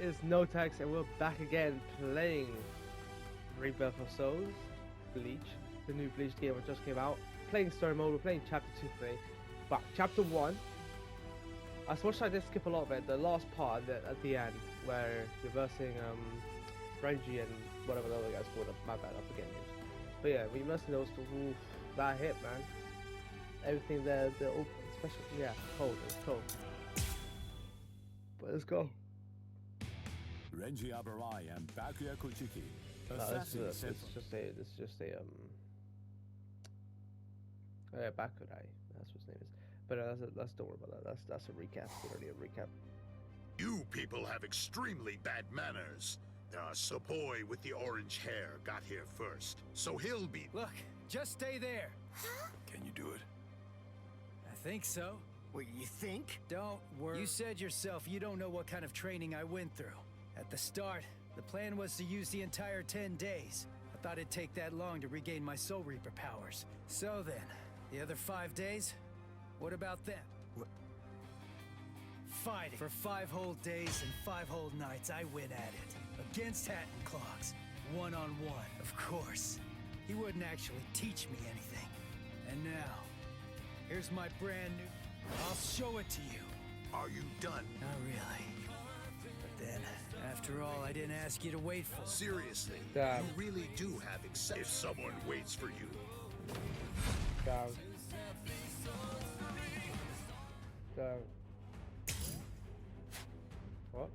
is Notex, and we're back again playing Rebirth of Souls, Bleach, the new Bleach game that just came out. Playing story mode, we're playing chapter 2 today. But chapter 1, as much as I did skip a lot of it, the last part at the end, where you're versing Renji and whatever the other guy's called, my bad, I forget names. But yeah, we versing those two, oof, that hit, man. Everything there, the open, especially, yeah, cold, it's cold. But let's go. Renji Abarai and Bakuya Kochiki. No, this is just a Bakurai, that's what his name is. But that's don't worry about that. That's a recap. It's already a recap. You people have extremely bad manners. The boy with the orange hair got here first, so he'll be. Look, just stay there. Can you do it? I think so. What, you think? Don't worry. You said yourself you don't know what kind of training I went through. At the start, the plan was to use the entire 10 days. I thought it'd take that long to regain my Soul Reaper powers. So then, the other 5 days? What about them? What? Fighting. For 5 whole days and 5 whole nights, I went at it. Against Hat and Clogs. One-on-one, of course. He wouldn't actually teach me anything. And now, here's my brand new... I'll show it to you. Are you done? Not really. But then, after all, I didn't ask you to wait for... Seriously, Damn. you really do have if someone waits for you. Down. Down. What?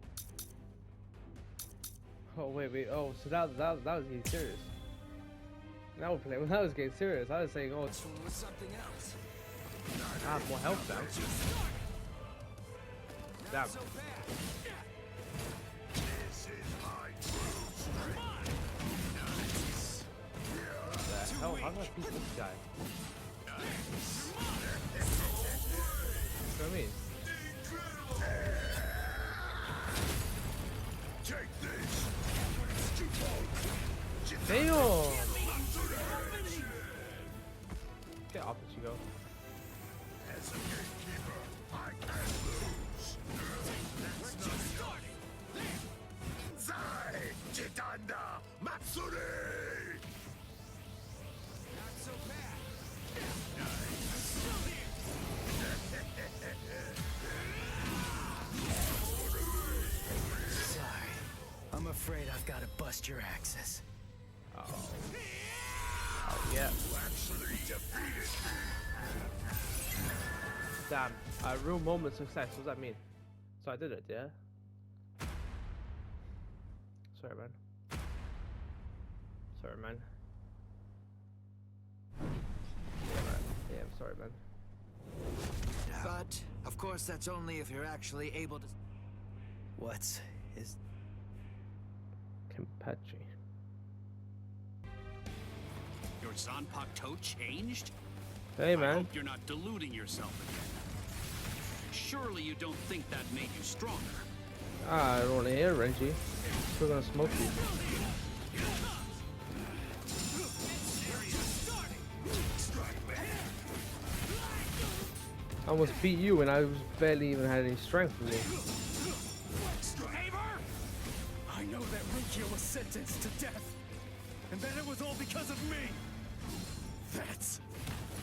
Oh wait. Oh, so that was getting serious. Now we're playing. That was getting serious. I was saying, oh, This one was something else. I have more health now. Damn. So bad. This is my true strength. What the hell? How do I beat this guy? What do I mean? Take this. Damn! Get off it, you go. As a gatekeeper, I can't lose. That's not starting. Zai Chitanda Matsuri. Not so bad. Sorry. I'm afraid I've got to bust your axes. Oh. Oh, yeah. You actually defeated me. Damn. A real moment success. What does that mean? So I did it, yeah? Sorry, man. Sorry, man. Yeah, I'm sorry, man. But, of course, that's only if you're actually able to... What's his... Kenpachi. Your Zanpakuto toe changed? Hey, I man. hope you're not deluding yourself again. Surely you don't think that made you stronger. Ah, I don't want to hear Renji. Still gonna smoke you. I almost beat you and I was barely even had any strength in me. I know that Rukia was sentenced to death, and that it was all because of me. That's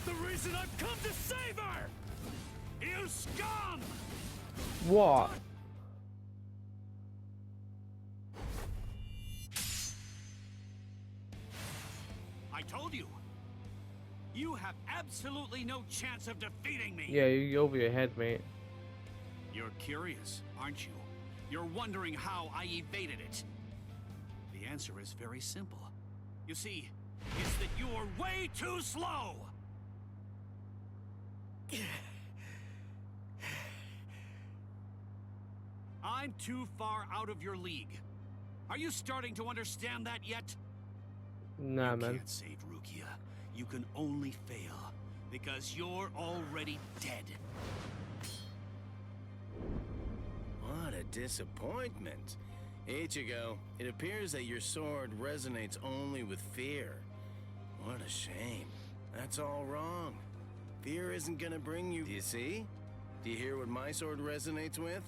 the reason I've come to save her! You scum! What? I told you. You have absolutely no chance of defeating me. Yeah, you're over your head, mate. You're curious, aren't you? You're wondering how I evaded it. The answer is very simple. You see, it's that you're way too slow. I'm too far out of your league. Are you starting to understand that yet? Nah, You man. can't save Rukia. You can only fail because you're already dead. What a disappointment. Ichigo, it appears that your sword resonates only with fear. What a shame. That's all wrong. Fear isn't gonna bring you... Do you see? Do you hear what my sword resonates with?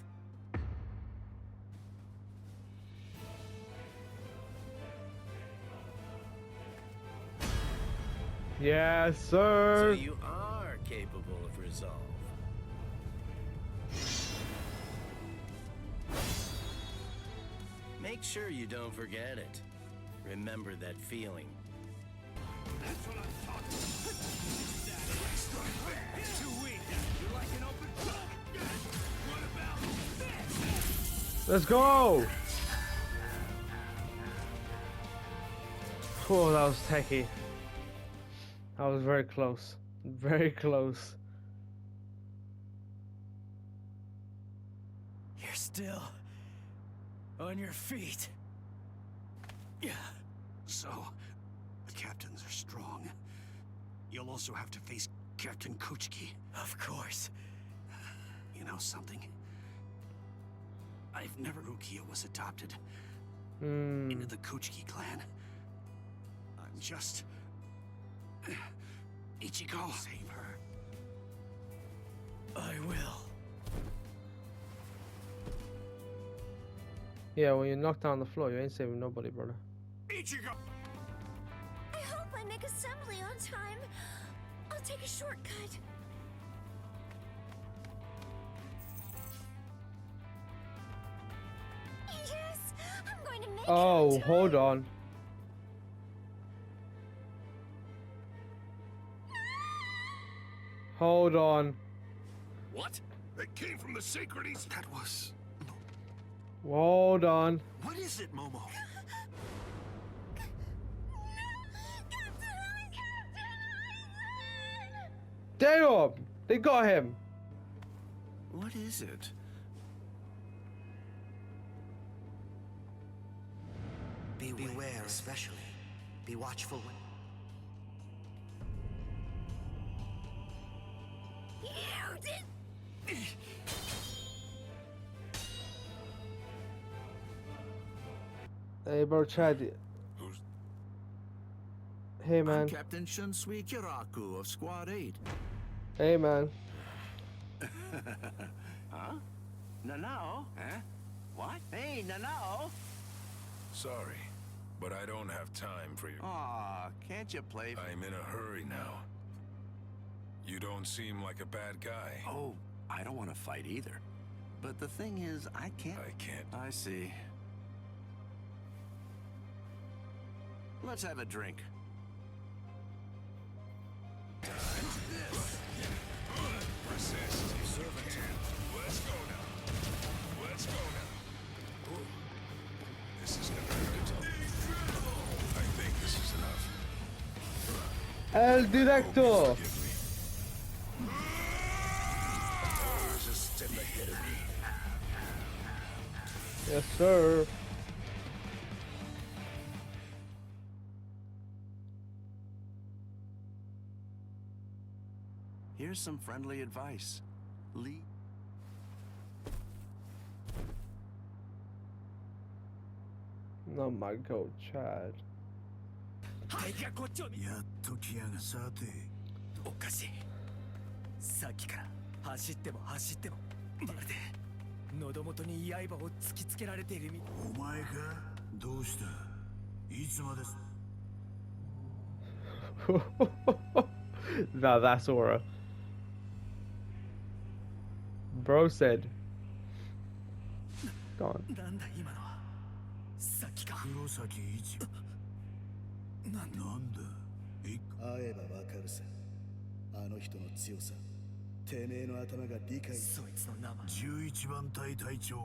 Yes, So sir. you are capable of resolve. Make sure you don't forget it. Remember that feeling. That's what I'm talking about. Too weak. You like an open book? What about this? Let's go. Oh, that was techie. That was very close. Very close. You're still on your feet. Yeah. So, the captains are strong. You'll also have to face Captain Kuchiki. Of course. You know something? I've never knew Kia was adopted Hmm. into the Kuchiki clan. I'm just... Ichigo, save her. I will. Yeah, when you're knocked down on the floor, you ain't saving nobody, brother. Ichigo! I hope I make assembly on time. I'll take a shortcut. Yes, I'm going to make it Oh, on time. hold on. Hold on. What? They came from the sacred East. That was... Hold on. What is it, Momo? Damn! They got him. What is it? Beware, especially. Be watchful when... You did. Hey, bro, Chad. Who's Hey, man. Captain Shunsui Kiraku of Squad 8. Hey, man. Huh? Nanao? Huh? What? Hey, Nanao! sorry, but I don't have time for you. Aw, can't you play? I'm in a hurry now. You don't seem like a bad guy. Oh, I don't want to fight either. But the thing is, I can't. I can't. I see. Let's have a drink. Resist. Servant. Let's go now. Let's go now. Ooh. This is gonna hurt. I think this is enough. El Directo. Forgive me. Oh, just step ahead of me. Yes, sir. Here's some friendly advice. Lee. Oh my god, Chad. はいがこっちを見やっと来やがさて。おかしい。さっきから走っても走ってもまるで喉元に刃を突きつけられているみたい。お前かどうしたいつまで Now that's aura. Bro said. Gone. なんだ今のは。さっきか。黒崎一なんだ会えばわかるさあの人の強さてめえの頭が理解そいつの名前。11番隊隊長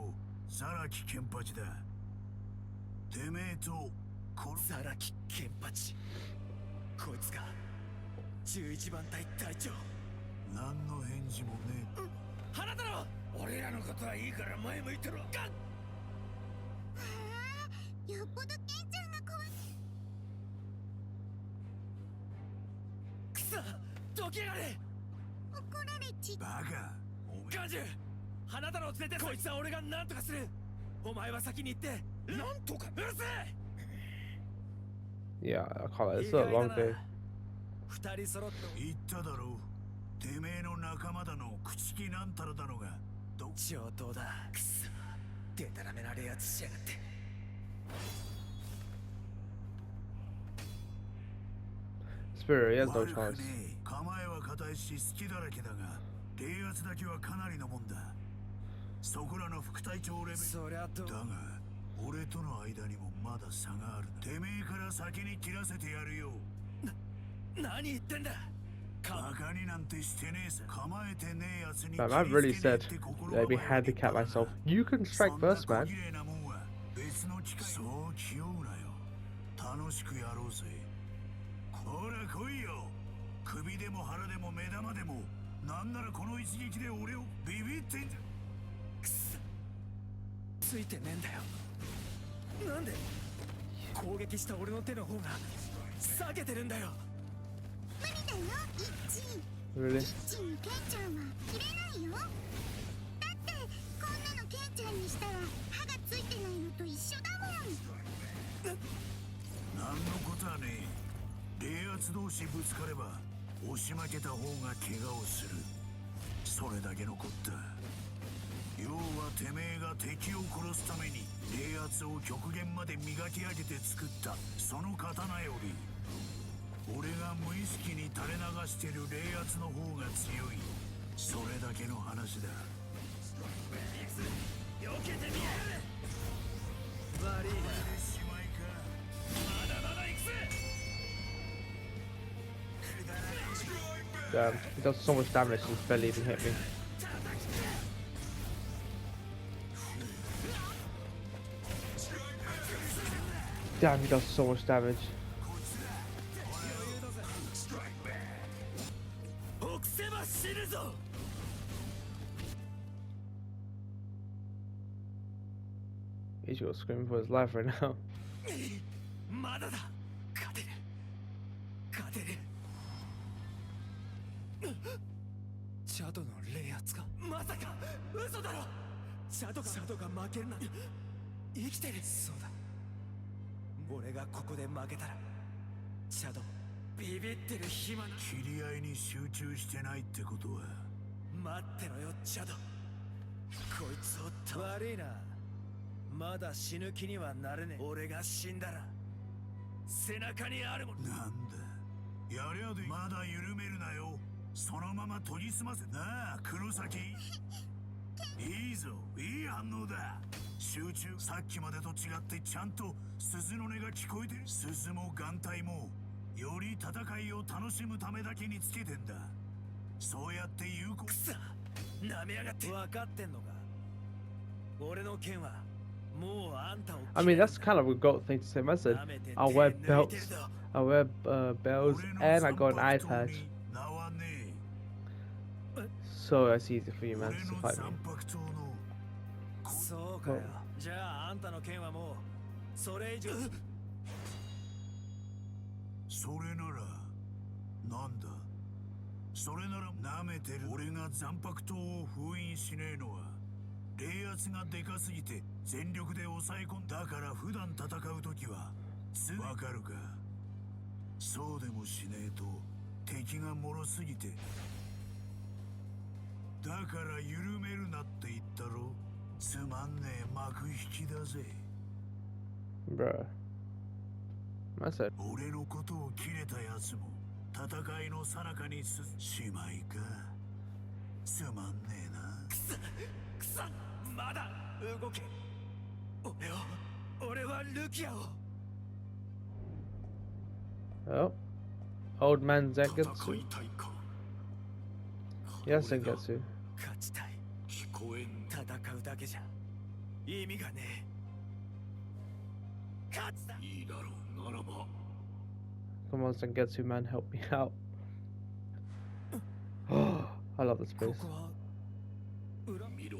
荒木健八だてめえと荒木健八。こいつが11番隊隊長。何の返事もね花だろ。俺らのことはいいから前向いてろ。ガン。よっぽどケンちゃんが怖い。くそ。どけやがれ。怒られち。バカおめガンジュ。花だろを連れてこいつは俺が何とかする。お前は先に行って。なんとか。うるせえ。 Yeah, I can't let this up long day. 二人揃って言っただろうてめえの仲間だの口木なんたらだのが上等だ。くそ。でたらめなレアしやがって。 It's Fury, he has no chance. 構えは硬いし好きだらけだが、冷圧だけはかなりのもんだ。そこらの副隊長レベル。そりゃと。だが、俺との間にもまだ差がある。てめえから先に切らせてやるよ。何言ってんだ。バカになんてしてねえさ。構えてねえやつに。Man, I've really said, let me handicap myself. You can strike first, man. 別の機会そう気負うなよ。楽しくやろうぜ。ほら来いよ。首でも腹でも目玉でも、なんならこの一撃で俺をビビってんじゃ。くそ、ついてねえんだよ。なんで攻撃した俺の手の方が避けてるんだよ。無理だよ、イッチ。 Really? イッチにケンちゃんは切れないよ。だってこんなのケンちゃんにしたら歯がついてないのと一緒だもん。なんのことはねえ。冷圧同士ぶつかれば押し負けた方が怪我をする。それだけのこった。要はてめえが敵を殺すために冷圧を極限まで磨き上げて作ったその刀より、俺が無意識に垂れ流してる冷圧の方が強い。それだけの話だ。避けてみやがれ。悪いな。しまいか。まだまだ行くぜ。 Damn, he does so much damage and barely even hit me. Damn, he does so much damage. He's got screaming for his life right now. まだだ。勝てる。勝てる。チャドの冷圧か。まさか嘘だろ。チャドが負けるなんて生きてる。そうだ。俺がここで負けたらチャドビビってる暇な。切り合いに集中してないってことは。待ってろよチャド。こいつを悪いな。まだ死ぬ気にはなれねえ。俺が死んだら背中にあるもん。なんだやりゃで。まだ緩めるなよ。そのまま研ぎ澄ませ。なあ黒崎。いいぞ、いい反応だ。集中。さっきまでと違ってちゃんと鈴の音が聞こえてる。鈴も眼帯もより戦いを楽しむためだけにつけてんだ。そうやって有効。くさなめやがって。分かってんのか。俺の剣はもうあんたを。 I mean, that's kind of a goat thing to say. I said, I'll wear belts, I wear bells, and I got an eye patch. So that's easy for you, man, to fight me. そうかよ。じゃああんたの剣はもうそれ以上。それならなんだ。それなら舐めてる。俺が残白刀を封印しねえのは冷圧がでかすぎて全力で抑え込んだから普段戦う時はわかるか。そうでもしねえと敵が脆すぎて。だから緩めるなって言ったろ。つまんねえ幕引きだぜ。 Bruh. I said, 俺のことを切れたやつも戦いの最中にしまいか。つまんねえな。くさまだ動け。俺はルキアを。 oh, old man Zengetsu. Yes, Zengetsu. 勝ちたい。戦うだけじゃ意味がねえ。勝つだ。いいだろうならば。 Come on, Zengetsu, man, help me out. I love this こ place. こは裏。見ろ。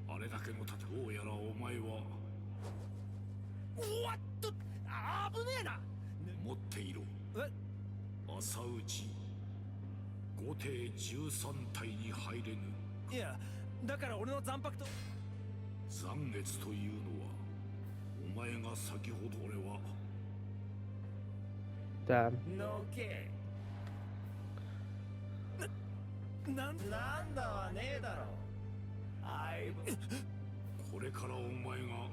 あれだけの盾。どうやらお前は。おわっと危ねえな。持っていろ。え。朝打ち。後手13体に入れぬ。いやだから俺の残白と。残月というのはお前が先ほど。俺は Damn. のけ。なんだはねえだろ。これからお前が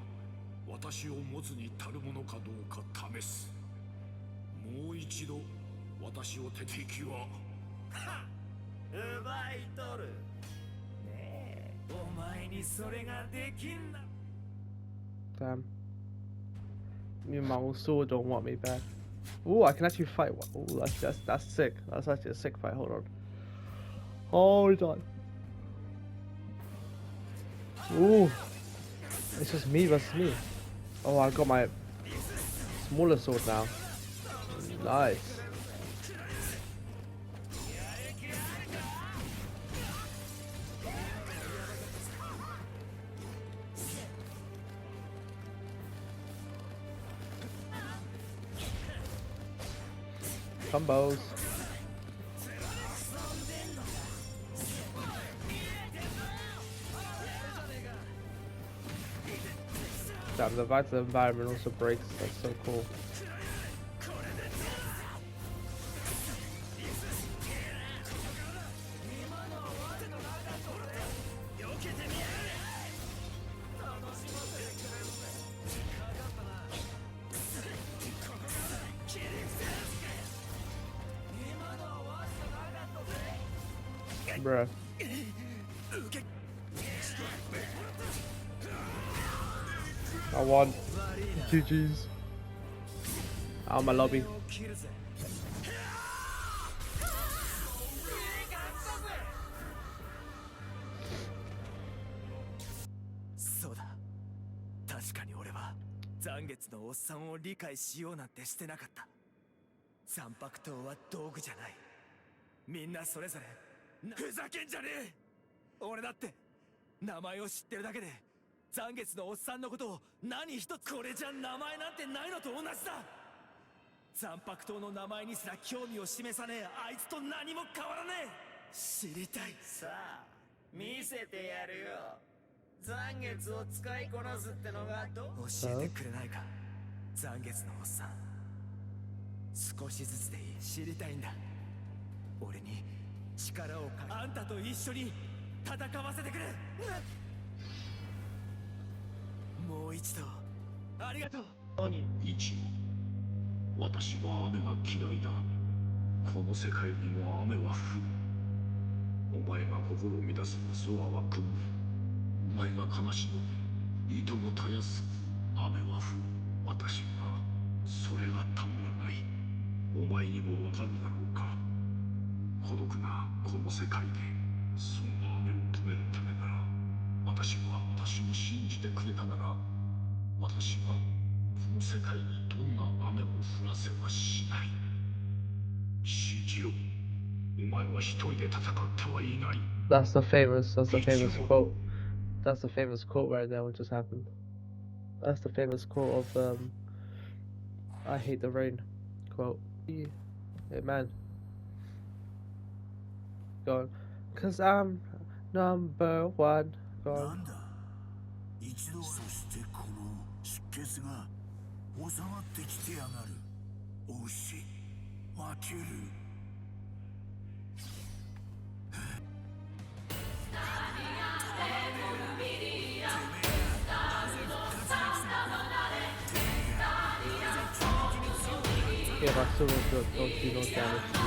私を持つに足るものかどうか試す。もう一度私を敵は奪い取るねえお前にそれができんな Damn. Me and my old sword don't want me back. Oh, I can actually fight. Oh, that's sick. That's actually a sick fight. Hold on. Hold on. Ooh. It's just me versus me. Oh, I got my smaller sword now. Nice. Combos. Damn, the vital environment also breaks. That's so cool. Bruh. I won. GG's. Out of my lobby. そうだ。確かに俺は残月のおっさんを理解しようなんてしてなかった。残白刀は道具じゃない。みんなそれぞれふざけんじゃねえ。俺だって名前を知ってるだけで残月のおっさんのことを何一つこれじゃ名前なんてないのと同じだ。残白刀の名前にすら興味を示さねえあいつと何も変わらねえ。知りたい。さあ見せてやるよ。残月を使いこなすってのがどう教えてくれないか。残月のおっさん少しずつでいい。知りたいんだ。俺に力をあんたと一緒に戦わせてくれ。もう一度ありがとう。一私は雨が嫌いだ。この世界にも雨は降る。お前が心を乱す空は曇る。お前が悲しむ糸も絶やす雨は降る。私はそれがたまらない。お前にもわかるだろうか。孤独なこの世界でその雨を止めるためなら、私は私を信じてくれたなら、私はこの世界にどんな雨を降らせはしない。信じろ。お前は一人で戦ってはいない。That's the famous quote. That's the famous quote right there, what just happened. That's the famous quote of, I hate the rain quote. Hey man. Go on. 'Cause I'm number one. Go on. なんだ一度そしてこの出血が収まってきてやがる。お牛負ける。Yeah, but still don't do no damage to you.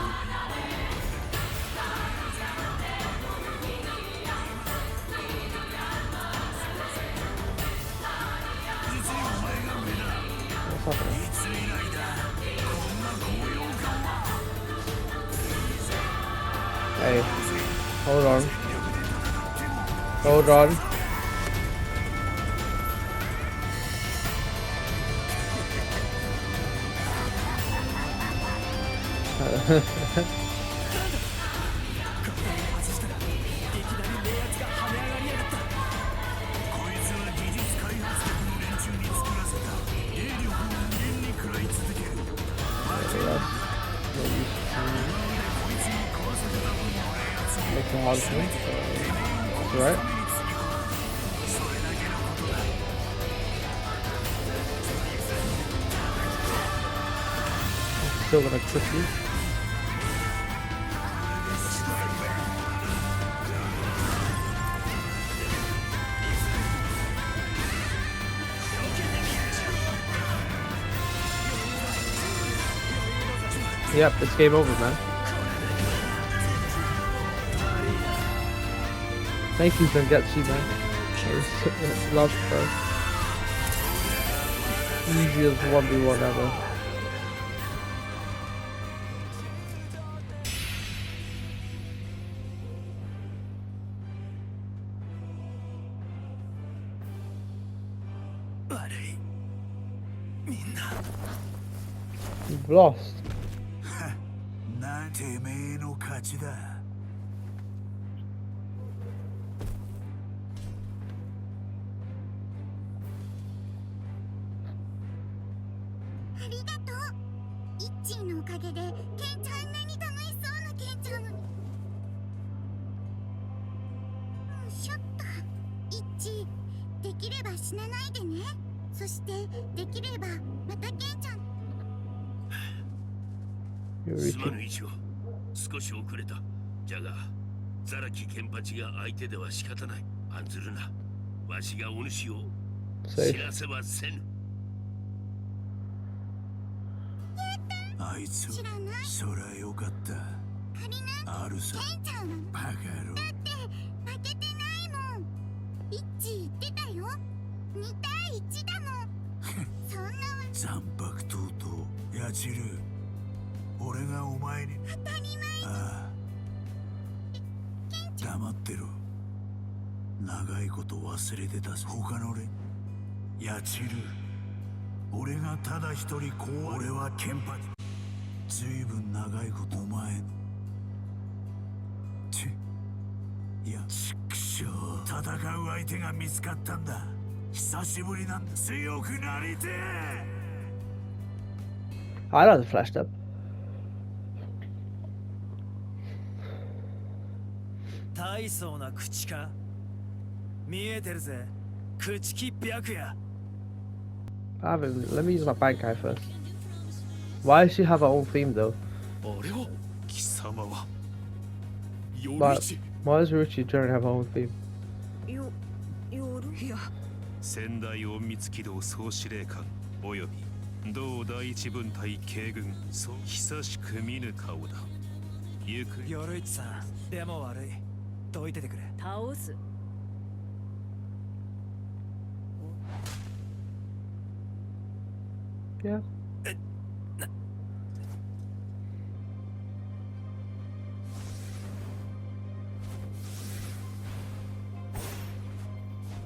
What's happening? Hey, hold on. Hold on. Makes it hard for me. That's alright. Still gonna clip you. Yep, it's game over, man. Thank you, Zangetsu, man. Love, bro. Easiest 1v1 ever. You've lost. な、てめえの勝ちだ。ありがとう。イッチーのおかげでケンちゃんあんなに楽しそうなケンちゃんを。ショット。イッチー、できれば死なないでね。そしてできればまたケンちゃん。すまぬ一応、少し遅れた。じゃが、ザラキケンパチが相手では仕方ない。案ずるな。わしがお主を知らせはせぬ。あいつ、そりゃよかった。あるさ。ケンちゃんはバカ野郎。だって負けてないもん。イッチー言ってたよ。2対1だもん。そんなわ。残白とうとう、やちる。俺がお前に。当たり前。ああ。黙ってろ。長いこと忘れてたぞ。他の俺。やちる。俺がただ一人こう。俺はケンパチ。ずいぶん長いことお前。いや、ちくしょう。戦う相手が見つかったんだ。久しぶりなんだ。強くなりてえ。I like the flash up. 大層な口か。見えてるぜ。口きっ白や。Let me use my bad guy first. Why does she have her own theme though? But why does Ruchi generally have her own theme? 仙台隠密機動総司令官および同第一分隊軽軍そう久しく見ぬ顔だ。ゆくヨルイチさん、でも悪い。どいててくれ。倒す。Yeah.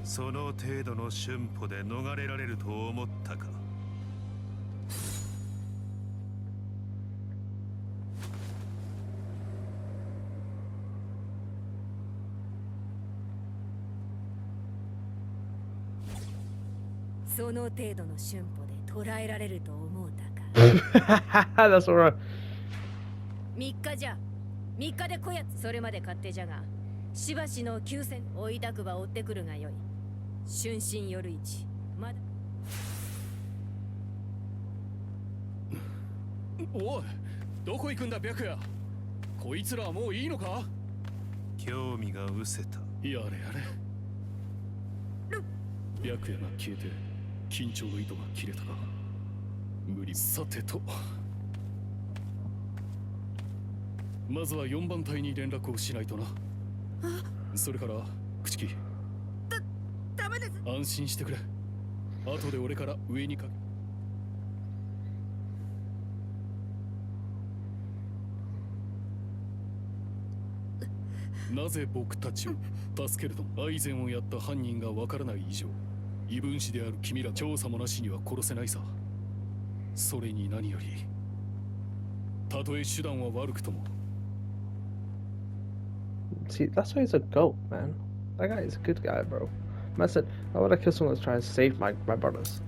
その程度の春歩で逃れられると思ったか。その程度の春歩で捕らえられると思うたか。That's alright. 3日じゃ。3日でこやつ。それまで勝手じゃが、しばしの休戦追いたくば追ってくるがよい。春心夜市まだ。おい、どこ行くんだ白夜。こいつらはもういいのか。興味が失せた。やれやれ。白夜が消えて緊張の糸が切れたか。無理。さてと、まずは4番隊に連絡をしないとな。それから朽木、ダメです。安心してくれ。後で俺から上にかけ。なぜ僕たちを助けるとも。アイゼンをやった犯人がわからない以上、異分子である君ら調査もなしには殺せないさ。それに何より、たとえ手段は悪くとも。 See, that's why he's a goat, man. That guy is a good guy, bro. Man said, I want to kill someone that's trying to save my brothers.